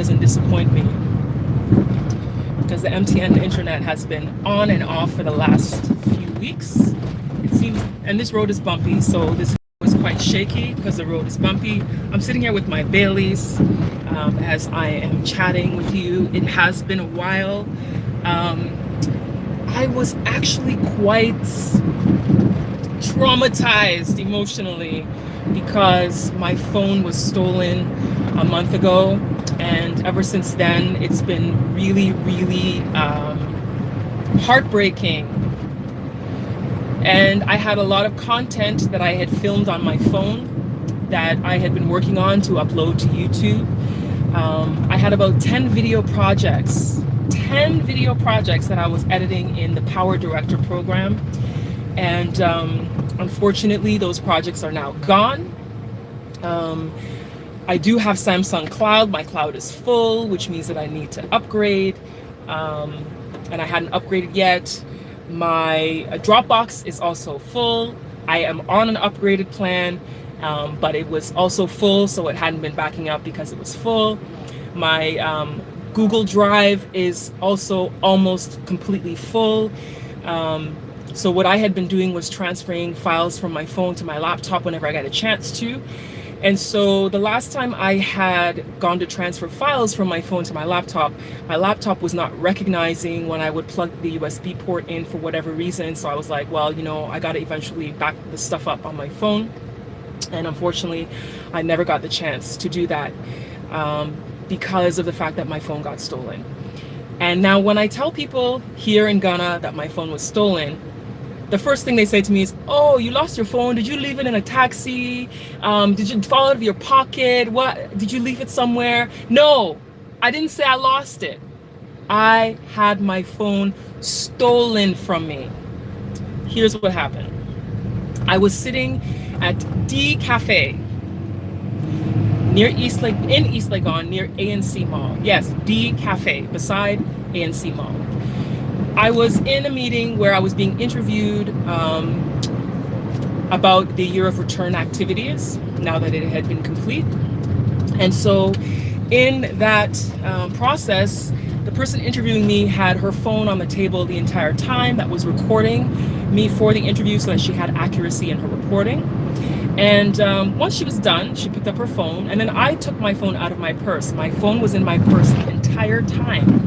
doesn't disappoint me, because the MTN internet has been on and off for the last few weeks. It seems, and this road is bumpy, so this was quite shaky because the road is bumpy. I'm sitting here with my Baileys as I am chatting with you. It has been a while. I was actually quite traumatized emotionally because my phone was stolen a month ago, and ever since then it's been really heartbreaking. And I had a lot of content that I had filmed on my phone that I had been working on to upload to YouTube. I had about 10 video projects that I was editing in the Power Director program. And unfortunately, those projects are now gone. I do have Samsung Cloud. My cloud is full, which means that I need to upgrade. And I hadn't upgraded yet. My Dropbox is also full. I am on an upgraded plan, but it was also full, so it hadn't been backing up because it was full. My Google Drive is also almost completely full. So what I had been doing was transferring files from my phone to my laptop whenever I got a chance to. And so the last time I had gone to transfer files from my phone to my laptop was not recognizing when I would plug the USB port in for whatever reason. So I was like, well, I got to eventually back the stuff up on my phone. And unfortunately, I never got the chance to do that because of the fact that my phone got stolen. And now when I tell people here in Ghana that my phone was stolen, the first thing they say to me is, oh, you lost your phone? Did you leave it in a taxi? Did you fall out of your pocket? What? Did you leave it somewhere? No, I didn't say I lost it. I had my phone stolen from me. Here's what happened. I was sitting at D Cafe near in East Legon, near ANC Mall. Yes, D Cafe, beside ANC Mall. I was in a meeting where I was being interviewed about the year of return activities, now that it had been complete. And so in that process, the person interviewing me had her phone on the table the entire time that was recording me for the interview so that she had accuracy in her reporting. And once she was done, she picked up her phone, and then I took my phone out of my purse. My phone was in my purse the entire time.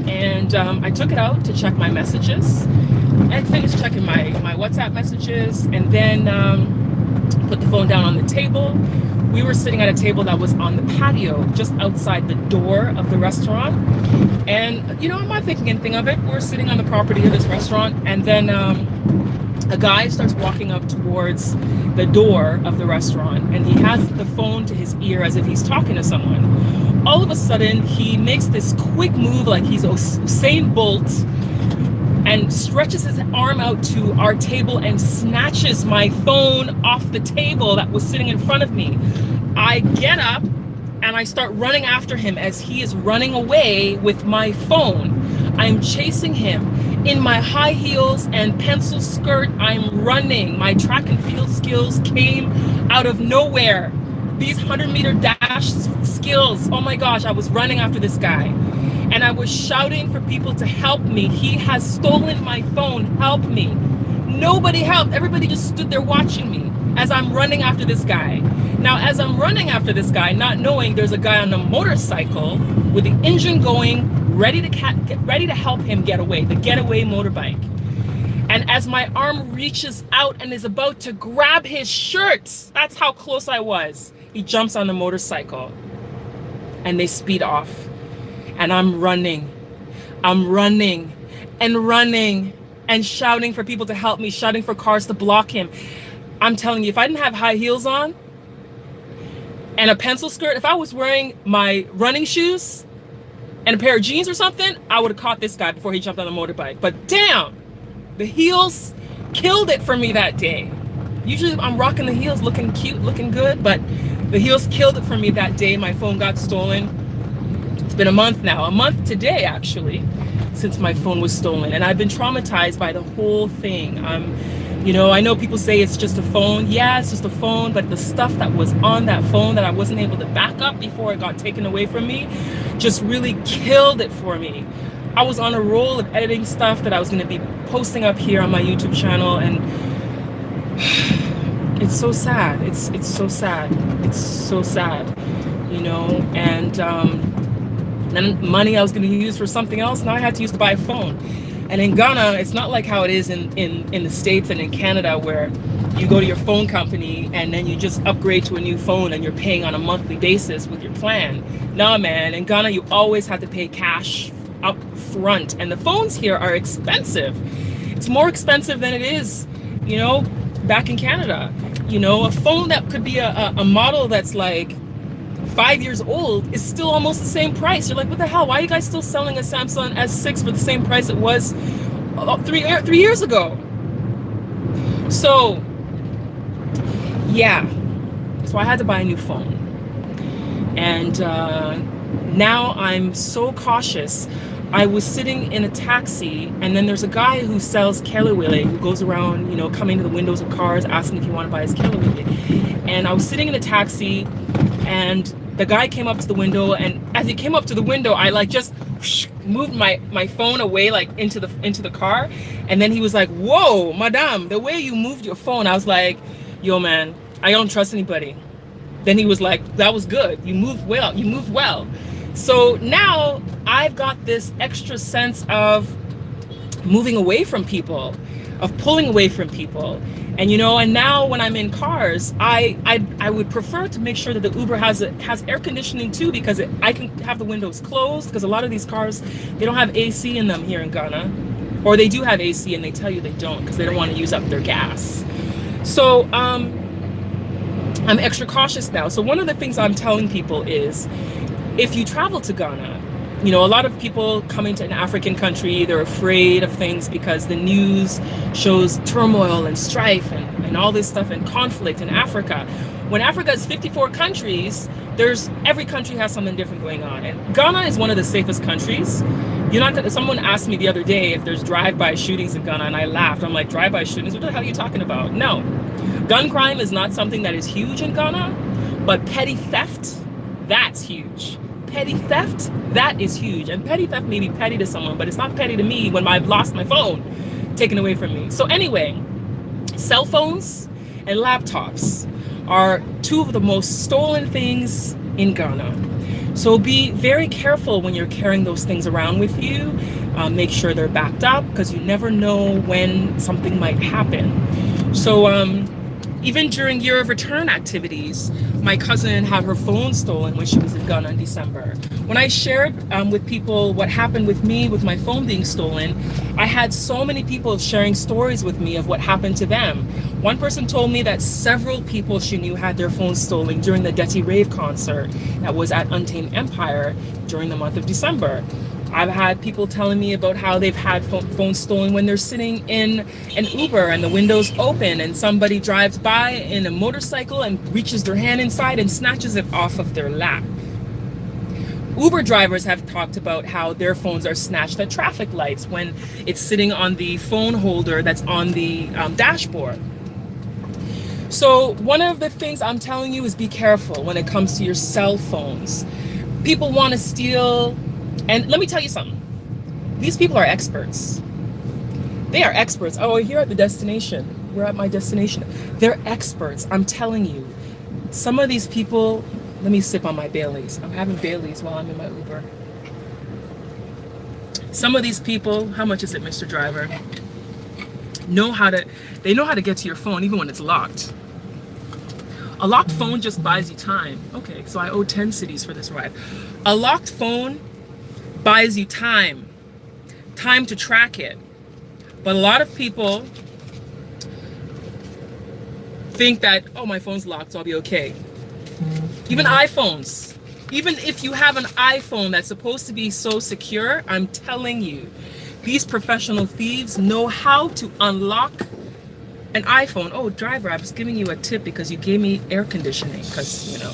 And I took it out to check my messages and finished checking my WhatsApp messages, and then put the phone down on the table. We were sitting at a table that was on the patio just outside the door of the restaurant. And, I'm not thinking anything of it. We're sitting on the property of this restaurant, and then a guy starts walking up towards the door of the restaurant, and he has the phone to his ear as if he's talking to someone. All of a sudden, he makes this quick move like he's Usain Bolt and stretches his arm out to our table and snatches my phone off the table that was sitting in front of me. I get up and I start running after him as he is running away with my phone. I'm chasing him. In my high heels and pencil skirt, I'm running. My track and field skills came out of nowhere. These 100-meter dash skills, oh my gosh, I was running after this guy. And I was shouting for people to help me. He has stolen my phone, help me. Nobody helped. Everybody just stood there watching me as I'm running after this guy. Now, as I'm running after this guy, not knowing there's a guy on a motorcycle with the engine going, ready to help him get away, the getaway motorbike. And as my arm reaches out and is about to grab his shirt, that's how close I was, he jumps on the motorcycle and they speed off. And I'm running and shouting for people to help me, shouting for cars to block him. I'm telling you, if I didn't have high heels on and a pencil skirt, if I was wearing my running shoes and a pair of jeans or something, I would have caught this guy before he jumped on the motorbike. But damn, the heels killed it for me that day. Usually I'm rocking the heels, looking cute, looking good, but the heels killed it for me that day. My phone got stolen. It's been a month now, a month today actually, since my phone was stolen. And I've been traumatized by the whole thing. I know people say it's just a phone. Yeah, it's just a phone, but the stuff that was on that phone that I wasn't able to back up before it got taken away from me, just really killed it for me. I was on a roll of editing stuff that I was going to be posting up here on my YouTube channel, and it's so sad. It's so sad. It's so sad, you know. And then money I was going to use for something else, now I had to use to buy a phone. And in Ghana, it's not like how it is in the States and in Canada, where you go to your phone company and then you just upgrade to a new phone and you're paying on a monthly basis with your plan. Nah, man, in Ghana, you always have to pay cash up front. And the phones here are expensive. It's more expensive than it is, you know, back in Canada. You know, a phone that could be a model that's like 5 years old is still almost the same price. You're like, what the hell? Why are you guys still selling a Samsung S6 for the same price it was 3 years ago? So, yeah. So I had to buy a new phone. And now I'm so cautious. I was sitting in a taxi, and then there's a guy who sells kelewele, who goes around, you know, coming to the windows of cars asking if you want to buy his kelewele. And I was sitting in a taxi, and the guy came up to the window, and as he came up to the window, I like just moved my phone away, like into the car. And then he was like, whoa, madam, the way you moved your phone. I was like, yo, man, I don't trust anybody. Then he was like, that was good. You moved well. You moved well. So now I've got this extra sense of moving away from people, of pulling away from people. And, you know, and now when I'm in cars, I would prefer to make sure that the Uber has air conditioning too, because I can have the windows closed, because a lot of these cars, they don't have AC in them here in Ghana, or they do have AC and they tell you they don't because they don't want to use up their gas. So I'm extra cautious now. So one of the things I'm telling people is, if you travel to Ghana, you know, a lot of people coming to an African country, they're afraid of things because the news shows turmoil and strife and all this stuff and conflict in Africa. When Africa is 54 countries, every country has something different going on. And Ghana is one of the safest countries. Someone asked me the other day if there's drive-by shootings in Ghana, and I laughed. I'm like, drive-by shootings? What the hell are you talking about? No. Gun crime is not something that is huge in Ghana, but petty theft, that's huge. Petty theft, that is huge. And petty theft may be petty to someone, but it's not petty to me when I've lost my phone taken away from me. So anyway, cell phones and laptops are two of the most stolen things in Ghana. So be very careful when you're carrying those things around with you. Make sure they're backed up, because you never know when something might happen. So even during year of return activities, my cousin had her phone stolen when she was in Ghana in December. When I shared with people what happened with me with my phone being stolen, I had so many people sharing stories with me of what happened to them. One person told me that several people she knew had their phones stolen during the Detty Rave concert that was at Untamed Empire during the month of December. I've had people telling me about how they've had phones stolen when they're sitting in an Uber and the window's open and somebody drives by in a motorcycle and reaches their hand inside and snatches it off of their lap. Uber drivers have talked about how their phones are snatched at traffic lights when it's sitting on the phone holder that's on the dashboard. So one of the things I'm telling you is be careful when it comes to your cell phones. People want to steal. And let me tell you something. These people are experts. They are experts. Oh, we're here at the destination. We're at my destination. They're experts. I'm telling you. Some of these people, let me sip on my Baileys. I'm having Baileys while I'm in my Uber. Some of these people, how much is it, Mr. Driver? They know how to get to your phone even when it's locked. A locked phone just buys you time. Okay, so I owe 10 cities for this ride. A locked phone buys you time to track it. But a lot of people think that, oh, my phone's locked, so I'll be okay. Even iPhones, even if you have an iPhone that's supposed to be so secure, I'm telling you, these professional thieves know how to unlock an iPhone. Oh, driver, I was giving you a tip because you gave me air conditioning, because, you know,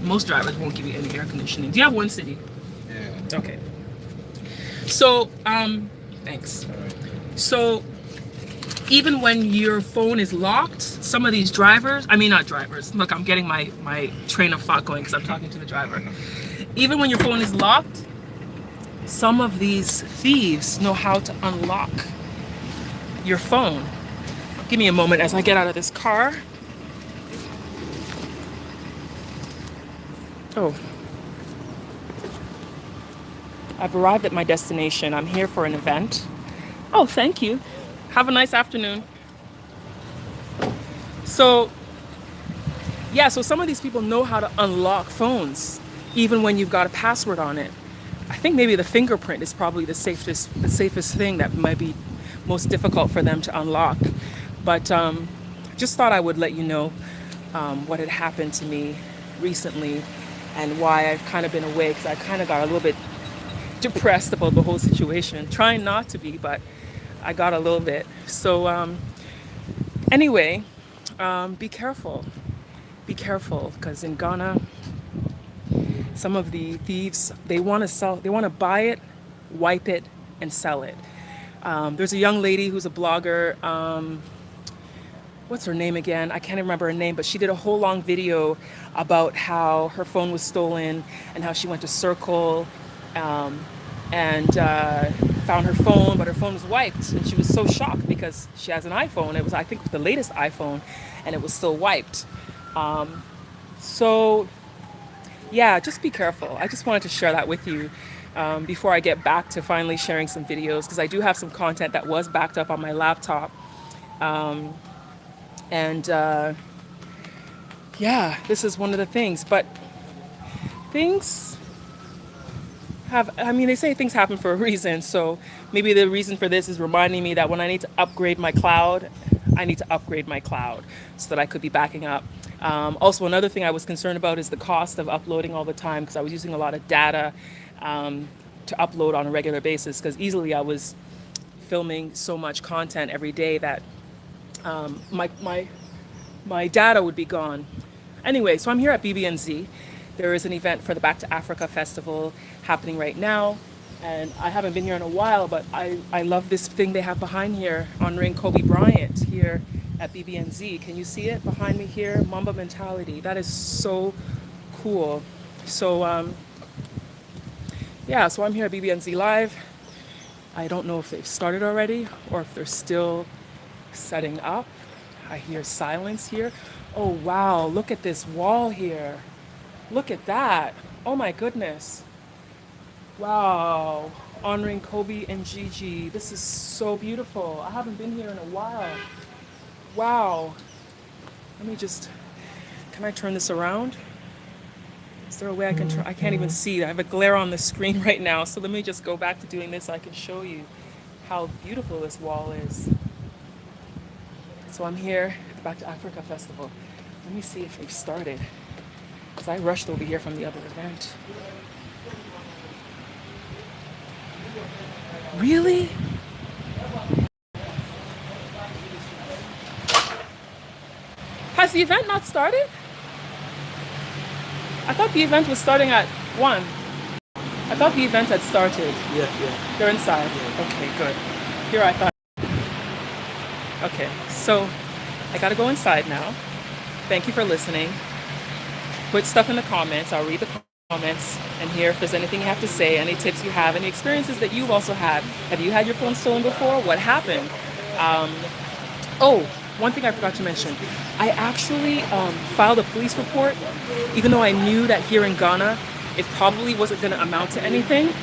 most drivers won't give you any air conditioning. Do you have one city? Yeah. Okay. So, thanks. So, even when your phone is locked, some of these drivers, I mean, not drivers, look, I'm getting my train of thought going because I'm talking to the driver. Even when your phone is locked, some of these thieves know how to unlock your phone. Give me a moment as I get out of this car. Oh, I've arrived at my destination. I'm here for an event. Oh, thank you. Have a nice afternoon. So, yeah, so some of these people know how to unlock phones, even when you've got a password on it. I think maybe the fingerprint is probably the safest thing that might be most difficult for them to unlock. But just thought I would let you know what had happened to me recently and why I've kind of been away, because I kind of got a little bit depressed about the whole situation. Trying not to be, but I got a little bit. So anyway, be careful. Be careful, because in Ghana, some of the thieves, they want to buy it, wipe it, and sell it. There's a young lady who's a blogger. What's her name again? I can't remember her name, but she did a whole long video about how her phone was stolen and how she went to Circle and found her phone, but her phone was wiped, and she was so shocked because she has an iPhone. It was, I think, the latest iPhone, and it was still wiped. So yeah, just be careful. I just wanted to share that with you before I get back to finally sharing some videos, because I do have some content that was backed up on my laptop. And yeah, this is one of the things. But things they say things happen for a reason. So maybe the reason for this is reminding me that when I need to upgrade my cloud, I need to upgrade my cloud so that I could be backing up. Also, another thing I was concerned about is the cost of uploading all the time, because I was using a lot of data to upload on a regular basis, because easily I was filming so much content every day that my data would be gone. Anyway, so I'm here at BBNZ. There is an event for the Back to Africa Festival happening right now. And I haven't been here in a while, but I love this thing they have behind here, honoring Kobe Bryant here at BBNZ. Can you see it behind me here? Mamba Mentality. That is so cool. So, yeah, so I'm here at BBNZ Live. I don't know if they've started already or if they're still setting up. I hear silence here. Oh, wow, look at this wall here. Look at that. Oh my goodness. Wow. Honoring Kobe and Gigi. This is so beautiful. I haven't been here in a while. Wow. Let me just, can I turn this around? Is there a way I can turn? I can't even see. I have a glare on the screen right now. So let me just go back to doing this so I can show you how beautiful this wall is. So I'm here at the Back to Africa Festival. Let me see if they've started, because I rushed over here from the other event. Really? Has the event not started? I thought the event was starting at 1. I thought the event had started. Yeah. They're inside. Yeah. Okay, good. Here I thought. Okay, so I gotta go inside now. Thank you for listening. Put stuff in the comments. I'll read the comments and hear if there's anything you have to say, any tips you have, any experiences that you've also had. Have you had your phone stolen before? What happened? Oh, one thing I forgot to mention. I actually filed a police report, even though I knew that here in Ghana, it probably wasn't going to amount to anything.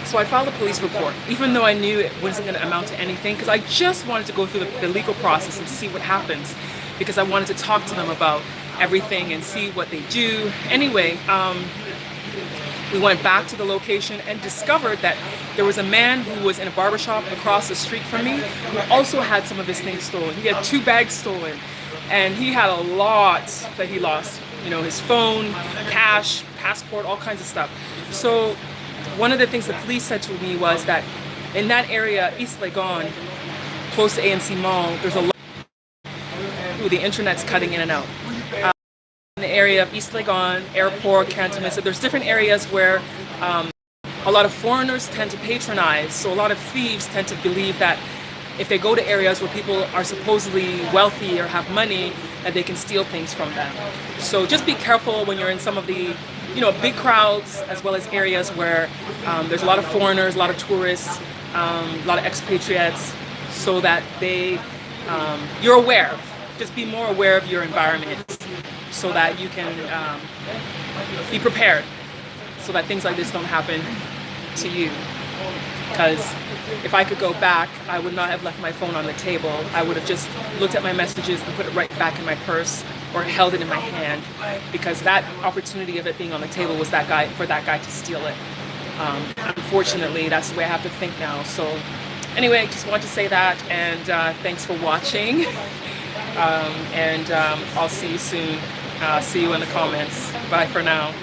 So I filed a police report, even though I knew it wasn't going to amount to anything, because I just wanted to go through the legal process and see what happens, because I wanted to talk to them about everything and see what they do. Anyway, we went back to the location and discovered that there was a man who was in a barbershop across the street from me who also had some of his things stolen. He had 2 bags stolen, and he had a lot that he lost. You know, his phone, cash, passport, all kinds of stuff. So one of the things the police said to me was that in that area, East Legon, close to ANC Mall, there's a lot. Ooh, the internet's cutting in and out. In the area of East Legon, Airport, Cantonment, so there's different areas where a lot of foreigners tend to patronize. So a lot of thieves tend to believe that if they go to areas where people are supposedly wealthy or have money, that they can steal things from them. So just be careful when you're in some of the, big crowds, as well as areas where there's a lot of foreigners, a lot of tourists, a lot of expatriates, so that you're aware. Just be more aware of your environment, so that you can be prepared, so that things like this don't happen to you. Because if I could go back, I would not have left my phone on the table. I would have just looked at my messages and put it right back in my purse, or held it in my hand, because that opportunity of it being on the table was that guy to steal it. Unfortunately, that's the way I have to think now. So anyway, just want to say that, and thanks for watching. I'll see you soon. See you in the comments. Bye for now.